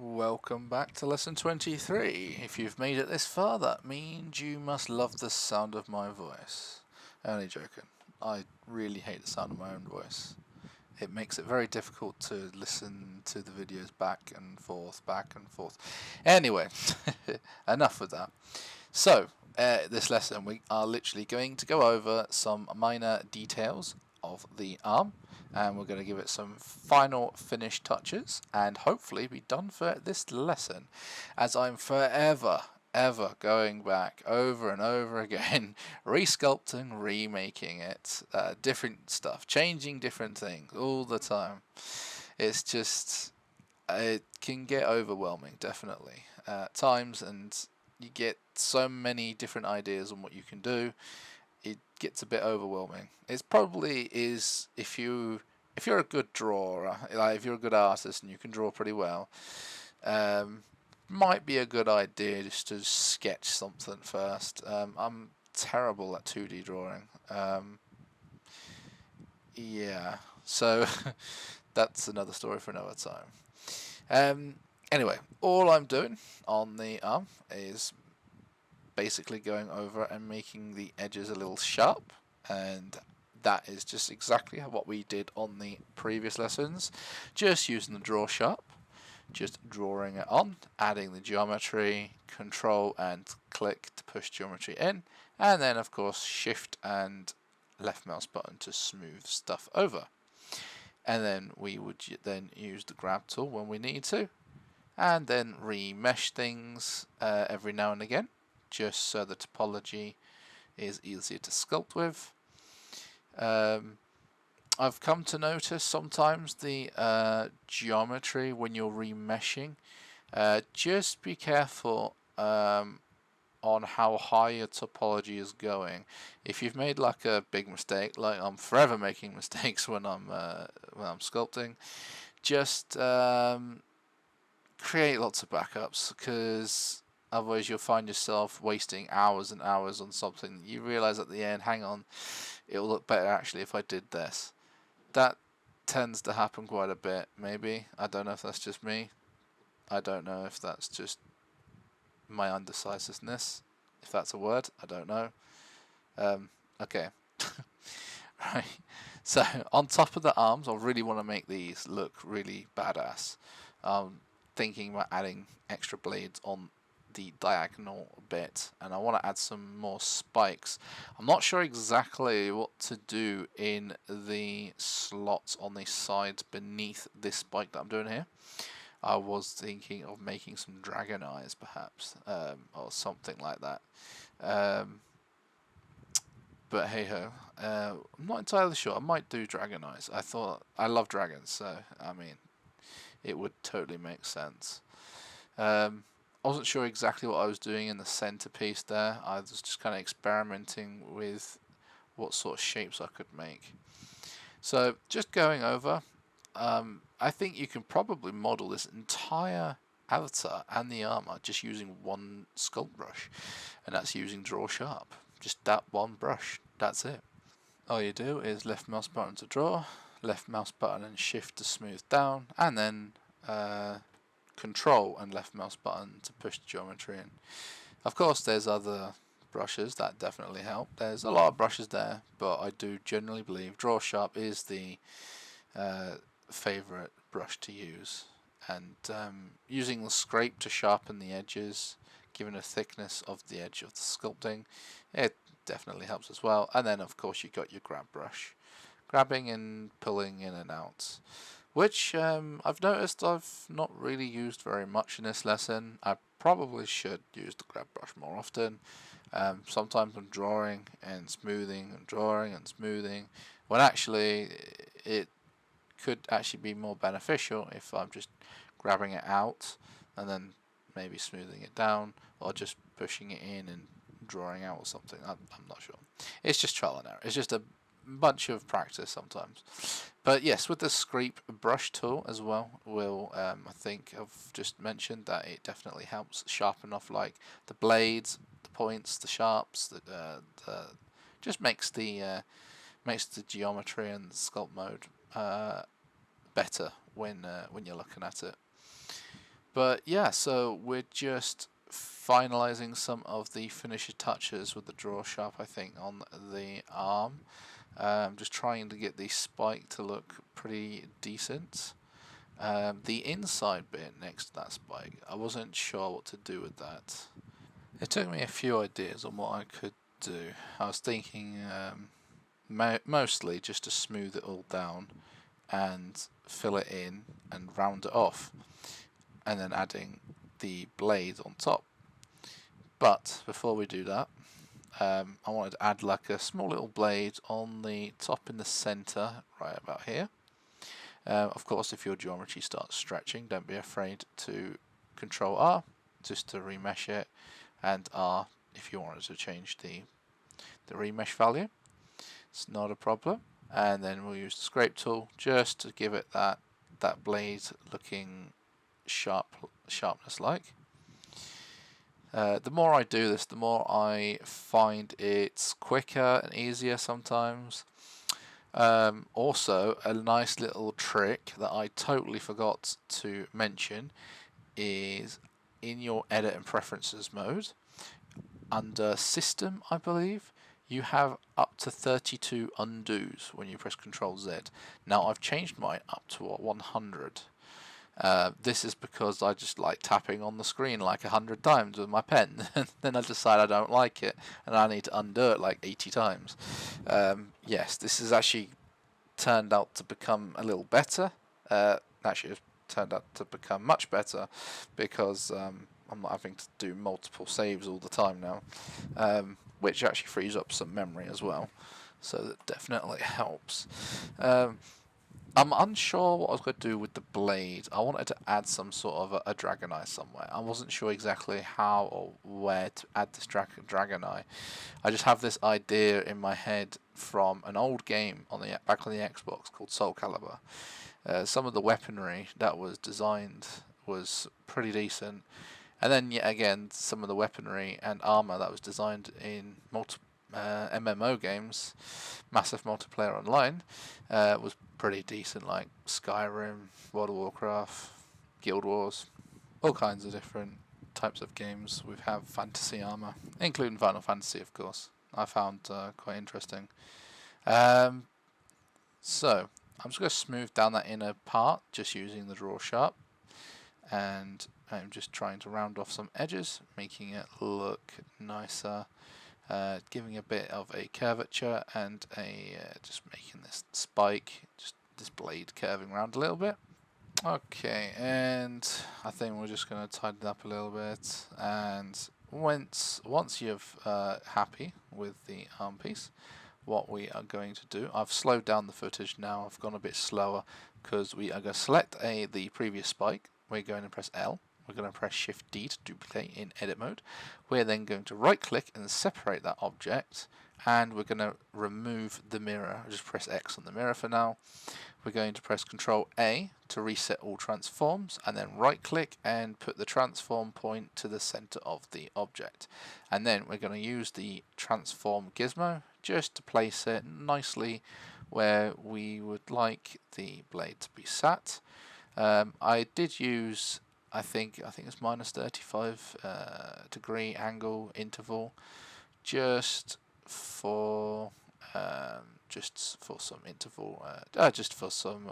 Welcome back to lesson 23. If you've made it this far, that means you must love the sound of my voice. Only joking. I really hate the sound of my own voice. It makes it very difficult to listen to the videos back and forth. Anyway, enough with that. So, this lesson we are literally going to go over some minor details of the arm, and we're going to give it some final finish touches and hopefully be done for this lesson, as I'm forever going back over and over again, resculpting, remaking it, different stuff, changing different things all the time. It's just, it can get overwhelming, definitely, at times, and you get so many different ideas on what you can do. It gets a bit overwhelming. It probably is if you're a good drawer, like if you're a good artist and you can draw pretty well, might be a good idea just to sketch something first. I'm terrible at 2D drawing. Yeah, so that's another story for another time. Anyway, all I'm doing on the arm is basically going over and making the edges a little sharp, and that is just exactly what we did on the previous lessons, just using the draw sharp, just drawing it on, adding the geometry, control and click to push geometry in, and then of course shift and left mouse button to smooth stuff over. And then we would then use the grab tool when we need to, and then remesh things every now and again, just so the topology is easier to sculpt with. I've come to notice sometimes the geometry when you're remeshing, just be careful on how high your topology is going. If you've made like a big mistake, like I'm forever making mistakes when I'm sculpting, just create lots of backups, because otherwise you'll find yourself wasting hours and hours on something. You realise at the end, hang on, it'll look better actually if I did this. That tends to happen quite a bit, maybe. I don't know if that's just me. I don't know if that's just my undecisiveness. If that's a word, I don't know. Okay. Right. So, on top of the arms, I really want to make these look really badass. Thinking about adding extra blades on the diagonal bit, and I want to add some more spikes. I'm not sure exactly what to do in the slots on the sides beneath this spike that I'm doing here. I was thinking of making some dragon eyes perhaps, or something like that. But hey ho, I'm not entirely sure. I might do dragon eyes. I love dragons, so I mean, it would totally make sense. I wasn't sure exactly what I was doing in the centerpiece there. I was just kind of experimenting with what sort of shapes I could make. So just going over, I think you can probably model this entire avatar and the armor just using one sculpt brush, and that's using draw sharp. Just that one brush, that's it. All you do is left mouse button to draw, left mouse button and shift to smooth down, and then control and left mouse button to push the geometry in. Of course there's other brushes that definitely help. There's a lot of brushes there, but I do generally believe draw sharp is the favourite brush to use, and using the scrape to sharpen the edges, given the thickness of the edge of the sculpting, it definitely helps as well. And then of course you got your grab brush, grabbing and pulling in and out, which I've noticed I've not really used very much in this lesson. I probably should use the grab brush more often. Sometimes I'm drawing and smoothing and drawing and smoothing, when actually it could actually be more beneficial if I'm just grabbing it out and then maybe smoothing it down, or just pushing it in and drawing out or something. I'm not sure. It's just trial and error. It's just a bunch of practice sometimes. But yes, with the scrape brush tool as well, I think I've just mentioned that it definitely helps sharpen off like the blades, the points, the sharps, just makes the geometry and the sculpt mode better when you're looking at it. But yeah, so we're just finalizing some of the finisher touches with the draw sharp, I think, on the arm. Just trying to get the spike to look pretty decent. The inside bit next to that spike, I wasn't sure what to do with that. It took me a few ideas on what I could do. I was thinking mostly just to smooth it all down and fill it in and round it off, and then adding the blade on top. But before we do that, I wanted to add like a small little blade on the top in the center, right about here. Of course, if your geometry starts stretching, don't be afraid to Control R just to remesh it, and R if you wanted to change the remesh value. It's not a problem. And then we'll use the scrape tool just to give it that blade looking sharpness like. The more I do this, the more I find it's quicker and easier sometimes. Also, a nice little trick that I totally forgot to mention is in your edit and preferences mode, under system, I believe, you have up to 32 undos when you press Ctrl Z. Now I've changed mine up to 100. This is because I just like tapping on the screen like 100 times with my pen, and then I decide I don't like it and I need to undo it like 80 times. Yes, this has actually turned out to become a little better. Actually, it's turned out to become much better because I'm not having to do multiple saves all the time now, which actually frees up some memory as well. So that definitely helps. I'm unsure what I was going to do with the blade. I wanted to add some sort of a dragon eye somewhere. I wasn't sure exactly how or where to add this dragon eye. I just have this idea in my head from an old game on the back on the Xbox called Soul Calibur. Some of the weaponry that was designed was pretty decent, and then yet again some of the weaponry and armor that was designed in MMO games, massive multiplayer online, was pretty decent, like Skyrim, World of Warcraft, Guild Wars, all kinds of different types of games. We have fantasy armor, including Final Fantasy, of course. I found quite interesting. So I'm just going to smooth down that inner part just using the draw sharp, and I'm just trying to round off some edges, making it look nicer. Giving a bit of a curvature and just making this spike, just this blade curving around a little bit. Okay, and I think we're just going to tighten it up a little bit. And once you're happy with the arm piece, what we are going to do, I've slowed down the footage now. I've gone a bit slower because we are going to select the previous spike. We're going to press L. We're going to press Shift D to duplicate in edit mode. We're then going to right click and separate that object, and we're going to remove the mirror. I'll just press X on the mirror for now. We're going to press Ctrl A to reset all transforms, and then right click and put the transform point to the center of the object. And then we're going to use the transform gizmo just to place it nicely where we would like the blade to be sat. I did use, I think it's minus 35 degree angle interval just for some interval, just for some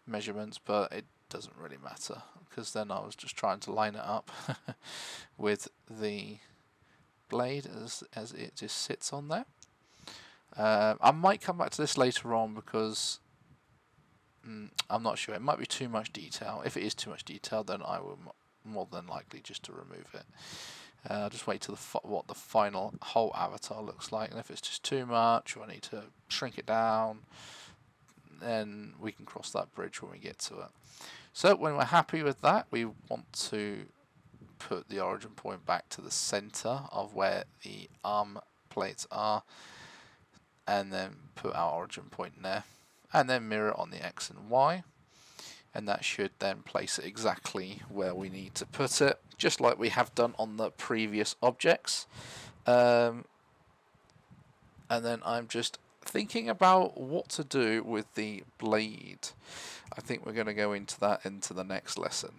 measurements, but it doesn't really matter because then I was just trying to line it up with the blade as it just sits on there. I might come back to this later on because I'm not sure. It might be too much detail. If it is too much detail, then I will more than likely just to remove it. I'll just wait till what the final whole avatar looks like, and if it's just too much or I need to shrink it down, then we can cross that bridge when we get to it. So when we're happy with that, we want to put the origin point back to the center of where the arm plates are, and then put our origin point in there, and then mirror on the X and Y, and that should then place it exactly where we need to put it, just like we have done on the previous objects. And then I'm just thinking about what to do with the blade. I think we're going to go into that into the next lesson.